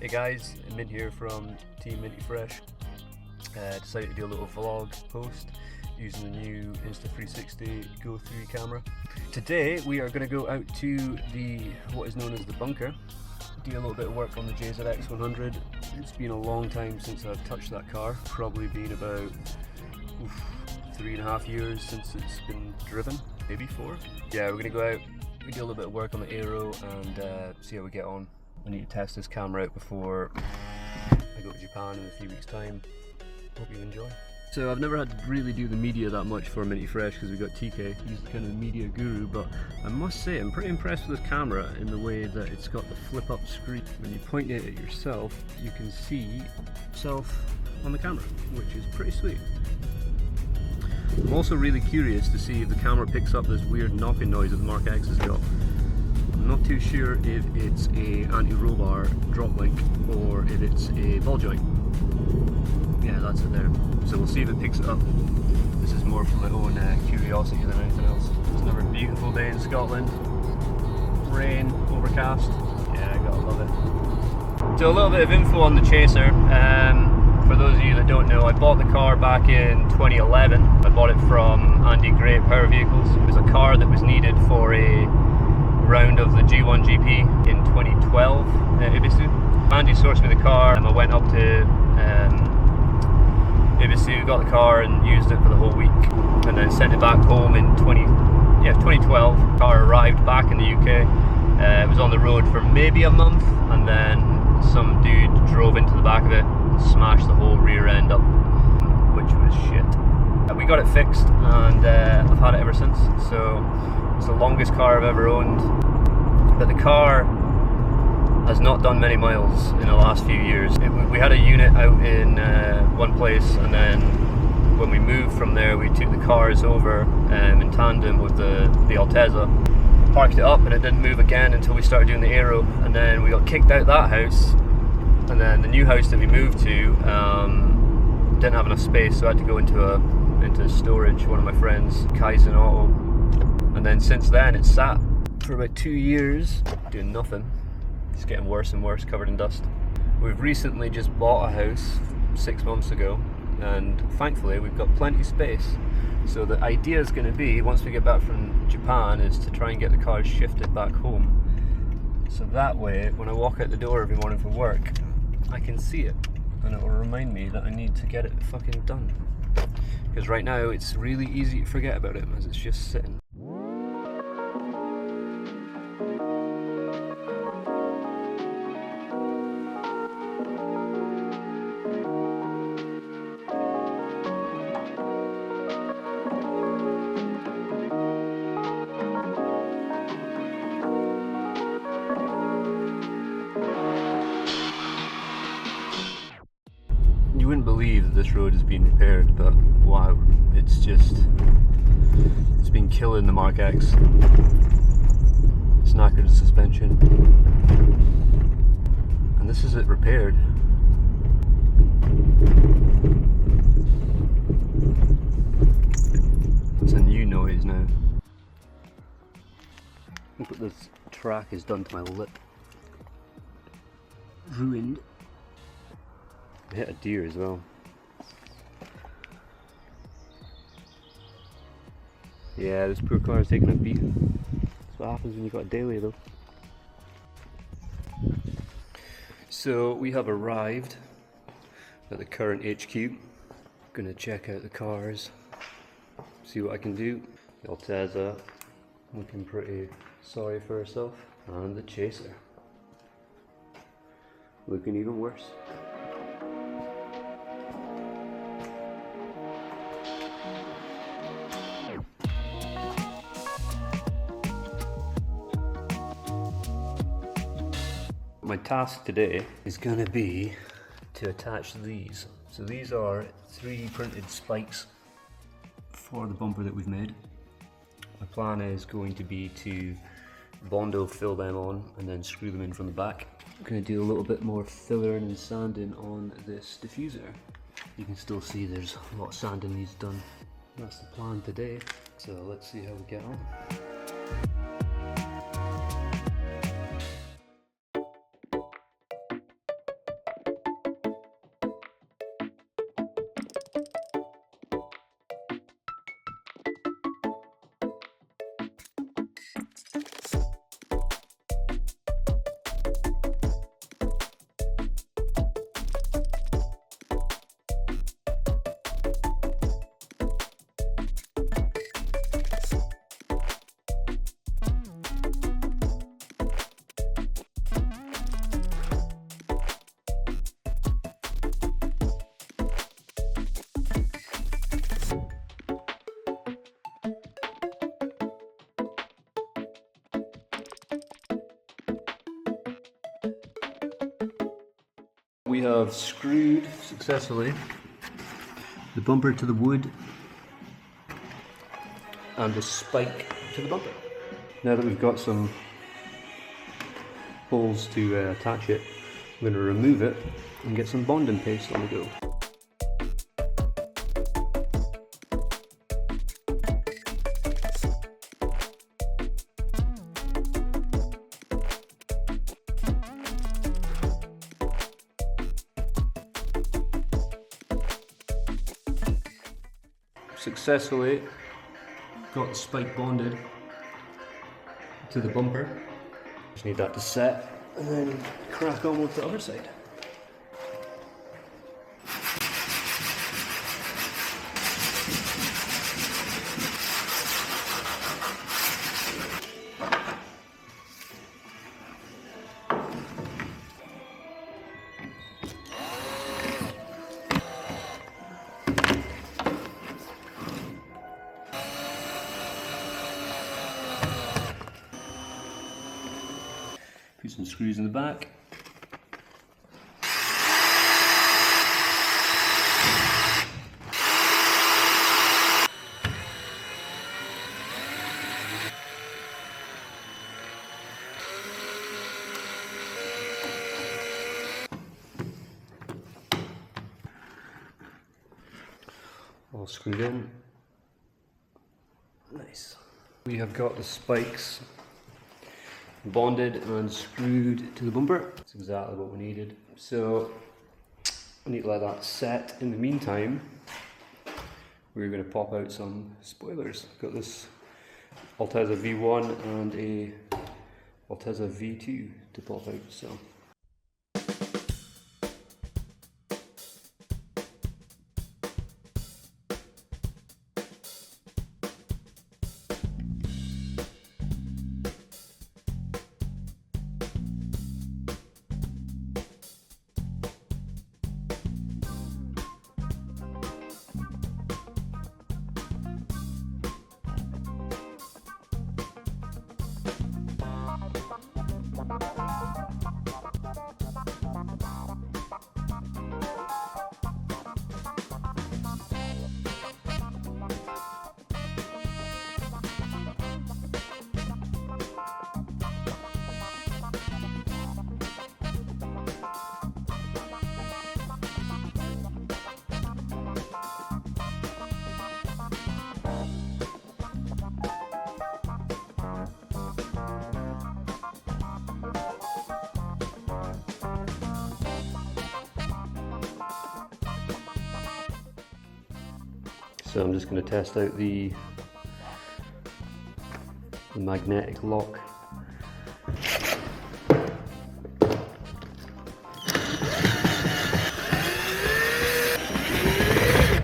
Hey guys, Mint here from Team Minty.Fresh. Decided to do a little vlog post using the new Insta360 Go 3 camera. Today we are going to go out to what is known as the bunker, do a little bit of work on the JZX100. It's been a long time since I've touched that car, probably been about 3.5 years since it's been driven, maybe 4. Yeah, we're going to go out, we do a little bit of work on the Aero and see how we get on. I need to test this camera out before I go to Japan in a few weeks' time. Hope you enjoy. So I've never had to really do the media that much for Minty.Fresh because we've got TK, he's kind of the media guru, but I must say I'm pretty impressed with this camera in the way that it's got the flip up screen. When you point it at yourself, you can see yourself on the camera, which is pretty sweet. I'm also really curious to see if the camera picks up this weird knocking noise that the Mark X has got. I'm not too sure if it's a anti-roll bar drop link or if it's a ball joint. Yeah, that's it there. So we'll see if it picks it up. This is more for my own curiosity than anything else. It's another beautiful day in Scotland. Rain, overcast. Yeah, I gotta love it. So a little bit of info on the Chaser. For those of you that don't know, I bought the car back in 2011. I bought it from Andy Gray at Power Vehicles. It was a car that was needed for a round of the G1 GP in 2012 at Ibisu. Andy sourced me the car and I went up to Ibisu, got the car and used it for the whole week and then sent it back home in 2012. The car arrived back in the UK. It was on the road for maybe a month and then some dude drove into the back of it and smashed the whole rear end up, which was shit. We got it fixed and I've had it ever since. So it's the longest car I've ever owned, but the car has not done many miles in the last few years. We had a unit out in one place, and then when we moved from there we took the cars over in tandem with the Altezza, parked it up and it didn't move again until we started doing the Aero, and then we got kicked out that house, and then the new house that we moved to didn't have enough space, so I had to go into storage, one of my friends, Kaizen Auto. And then since then it's sat for about 2 years doing nothing. It's getting worse and worse, covered in dust. We've recently just bought a house 6 months ago and thankfully we've got plenty of space. So the idea is going to be, once we get back from Japan, is to try and get the cars shifted back home. So that way when I walk out the door every morning for work I can see it and it will remind me that I need to get it fucking done. Because right now it's really easy to forget about it as it's just sitting. You wouldn't believe that this road has been repaired, but wow, it's been killing the Mark X. It's knackered the suspension. And this is it repaired. It's a new noise now. Look what this track has done to my lip. Ruined. I hit a deer as well. Yeah, this poor car is taking a beating. That's what happens when you've got a daily though. So we have arrived at the current HQ. Gonna check out the cars, see what I can do. The Altezza looking pretty sorry for herself, and the Chaser looking even worse. My task today is going to be to attach these. So these are 3D printed spikes for the bumper that we've made. My plan is going to be to Bondo fill them on and then screw them in from the back. I'm going to do a little bit more fillering and sanding on this diffuser. You can still see there's a lot of sanding needs done. That's the plan today. So let's see how we get on. we have screwed successfully the bumper to the wood and the spike to the bumper. Now that we've got some holes to attach it, I'm going to remove it and get some bonding paste on the go. Successfully got the spike bonded to the bumper. Just need that to set and then crack on with the other side. Put some screws in the back. All screwed in. Nice. We have got the spikes bonded and screwed to the bumper. That's exactly what we needed. So we need to let that set. In the meantime, we're going to pop out some spoilers. Got this Altezza V1 and a Altezza V2 to pop out. So. So I'm just going to test out the magnetic lock.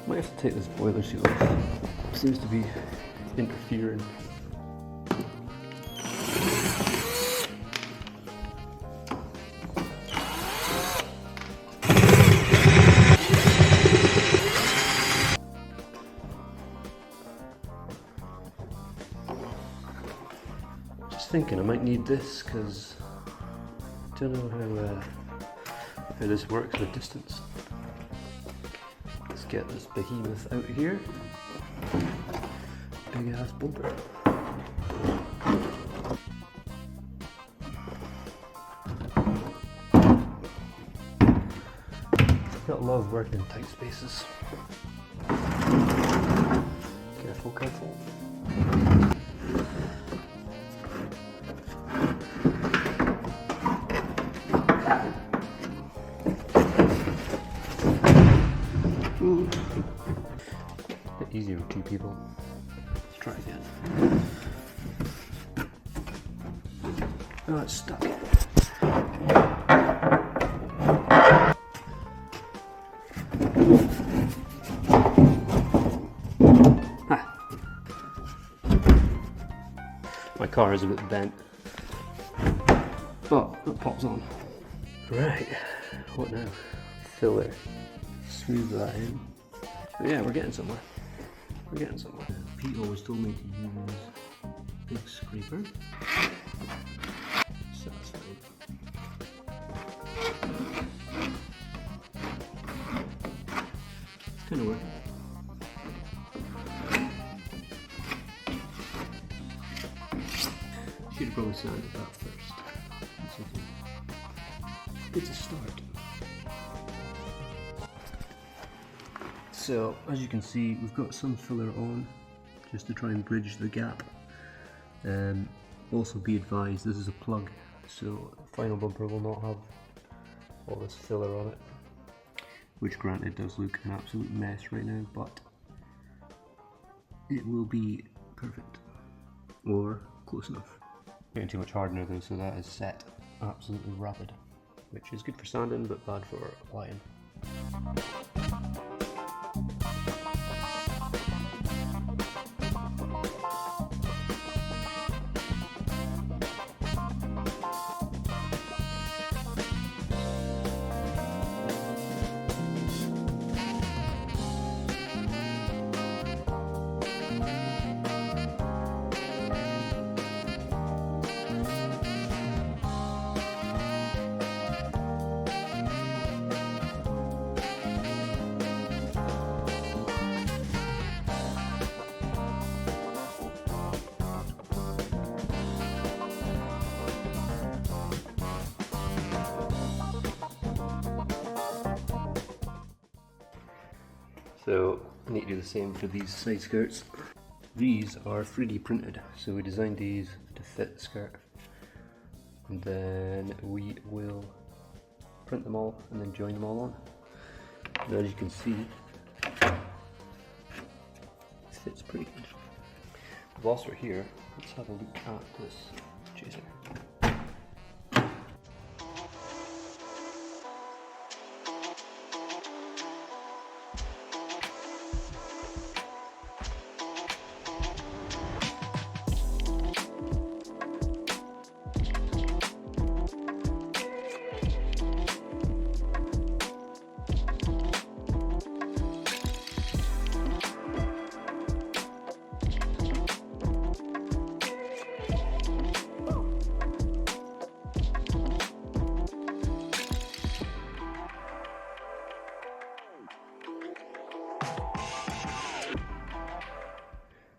Might have to take this boiler suit off. It seems to be interfering. Thinking I might need this because I don't know how this works with distance. Let's get this behemoth out of here. Big ass bumper. Gotta love working in tight spaces. Careful, careful. Bit easier with two people. Let's try again. Oh, it's stuck. My car is a bit bent. Oh, it pops on. Right, what now? Filler. Smooth that in. But yeah, we're getting somewhere. We're getting somewhere. Pete always told me to use big scraper. Satisfied. gonna work. Should have probably sanded that first. That's okay. It's a start. So, as you can see, we've got some filler on, just to try and bridge the gap. Also be advised, this is a plug, so the final bumper will not have all this filler on it. Which granted does look an absolute mess right now, but it will be perfect. Or close enough. Getting too much hardener though, so that is set absolutely rapid. Which is good for sanding, but bad for applying. So I need to do the same for these side skirts. These are 3D printed, so we designed these to fit the skirt. And then we will print them all and then join them all on. And as you can see, it fits pretty good. Whilst we're here, let's have a look at this chaser.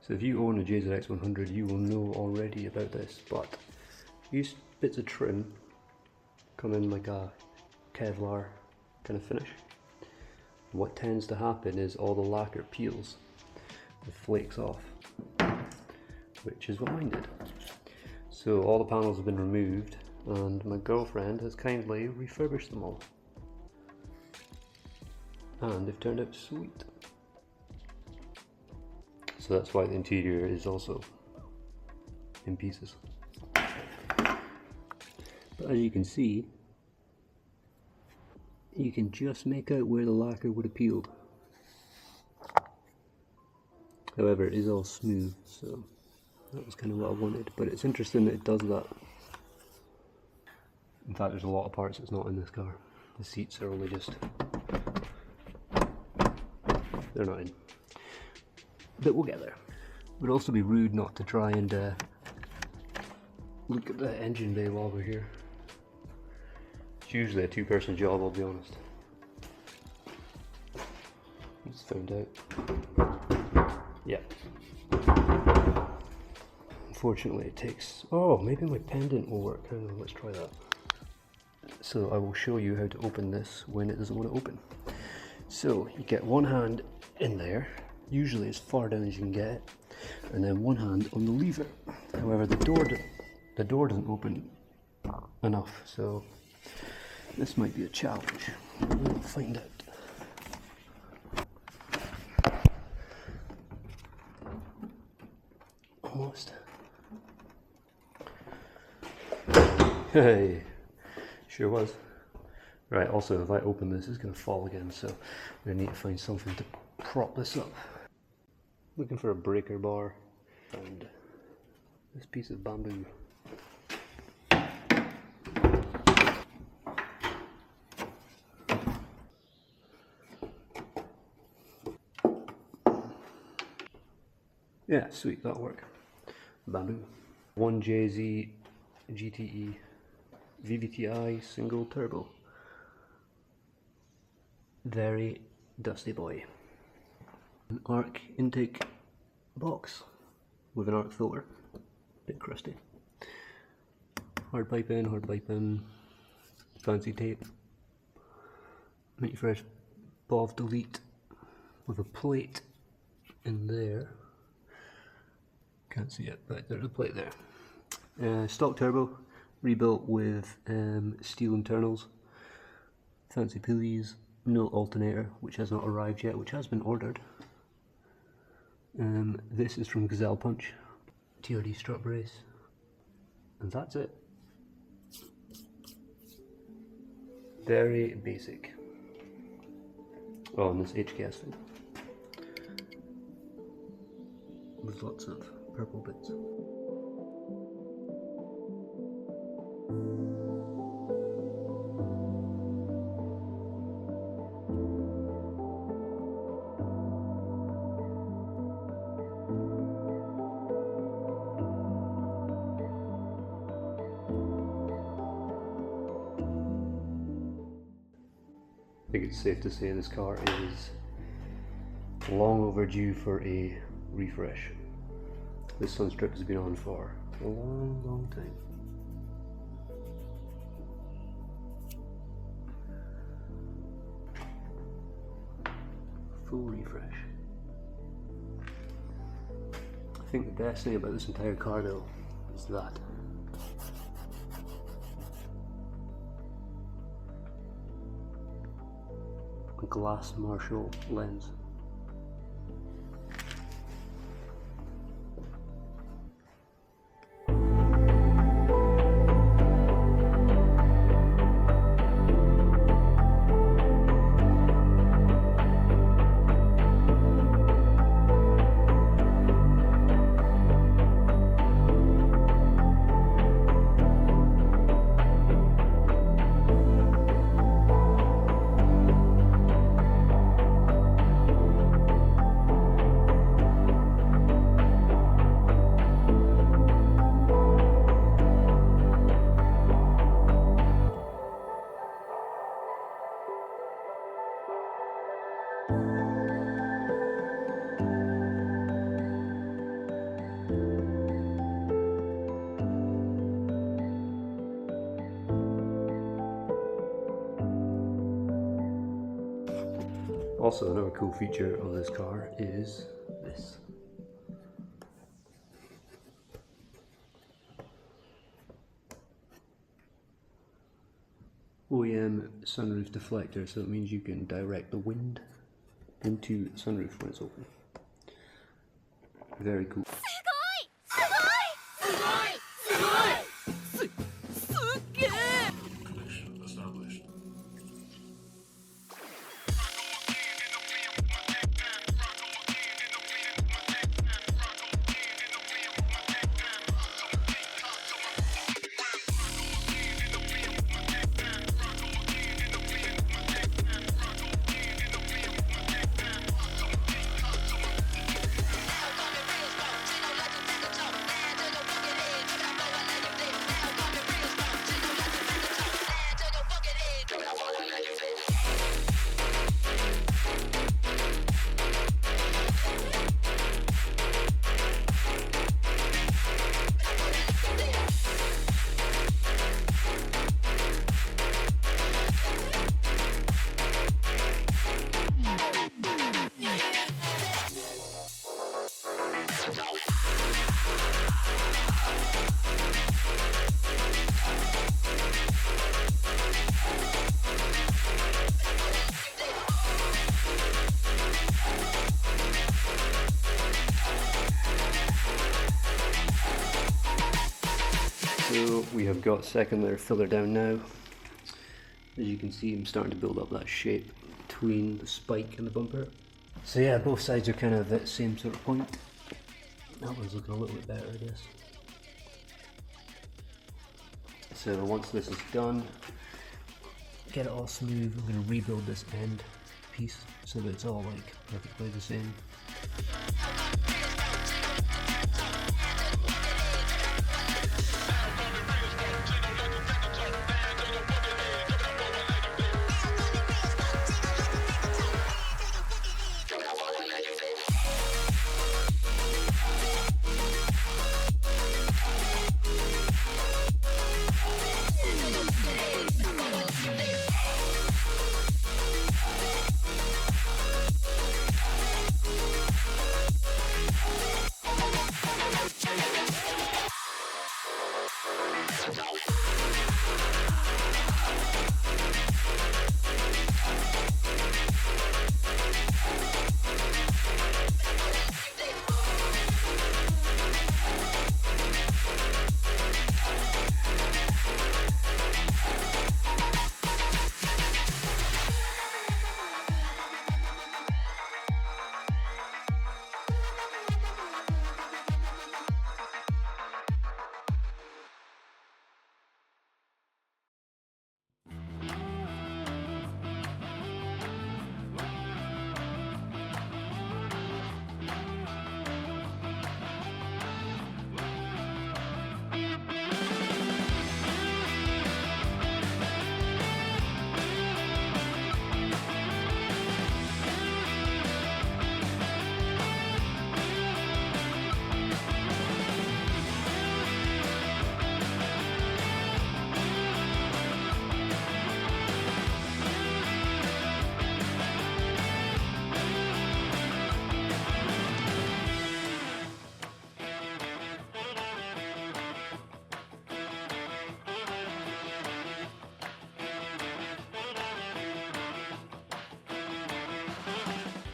So if you own a JZX100, you will know already about this, but these bits of trim come in like a Kevlar kind of finish. What tends to happen is all the lacquer peels, it flakes off, which is what mine did. So all the panels have been removed, and my girlfriend has kindly refurbished them all. And they've turned out sweet. So that's why the interior is also in pieces. But as you can see, you can just make out where the lacquer would have peeled. However, it is all smooth, so that was kind of what I wanted. But it's interesting that it does that. In fact, there's a lot of parts that's not in this car. The seats are only just... they're not in. But we'll get there. It would also be rude not to try and look at the engine bay while we're here. It's usually a two-person job, I'll be honest. Just found out. Yeah. Unfortunately it takes... oh, maybe my pendant will work. Hang on, let's try that. So I will show you how to open this when it doesn't want to open. So you get one hand in there, usually as far down as you can get it, and then one hand on the lever. However, the door doesn't open enough, so this might be a challenge. We'll find out. Almost. Hey, sure was. Right, also if I open this, it's going to fall again, so we're going to need to find something to prop this up. Looking for a breaker bar and this piece of bamboo. Yeah, sweet, that'll work. Bamboo. 1JZ GTE VVTi single turbo. Very dusty boy. An arc intake box with an arc filter, bit crusty. Hard pipe in, fancy tape. Minty.Fresh BOV delete with a plate in there. Can't see it, but there's a plate there. Stock turbo, rebuilt with steel internals. Fancy pulleys, no alternator, which has not arrived yet, which has been ordered. This is from Gazelle Punch, TRD strut brace, and that's it. Very basic. Oh, and this HKS thing with lots of purple bits. I think it's safe to say this car is long overdue for a refresh. This sunstrip has been on for a long time. Full refresh. I think the best thing about this entire car though is that. A glass Marshall lens. Also, another cool feature of this car is this. OEM sunroof deflector, so it means you can direct the wind into the sunroof when it's open. Very cool. So we have got second layer filler down now. As you can see, I'm starting to build up that shape between the spike and the bumper. So yeah, both sides are kind of at the same sort of point. That one's looking a little bit better, I guess. So once this is done, get it all smooth, I'm going to rebuild this end piece so that it's all like perfectly the same.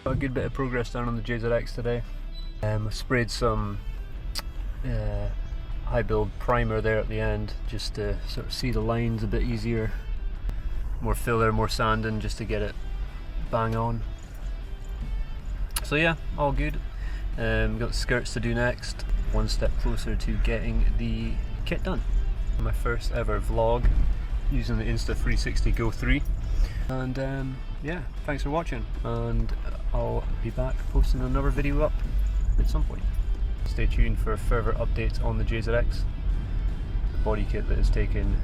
Got a good bit of progress done on the JZX today. I've sprayed some high build primer there at the end, just to sort of see the lines a bit easier. More filler, more sanding, just to get it bang on. So yeah, all good. Got the skirts to do next. One step closer to getting the kit done. My first ever vlog using the Insta360 Go 3. And yeah, thanks for watching, and I'll be back posting another video up at some point. Stay tuned for further updates on the JZX, the body kit that has taken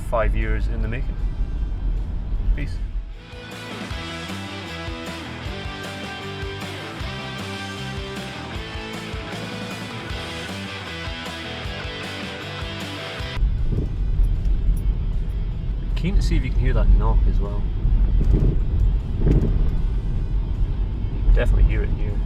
5 years in the making. Peace. Keen to see if you can hear that knock as well. You can definitely hear it here.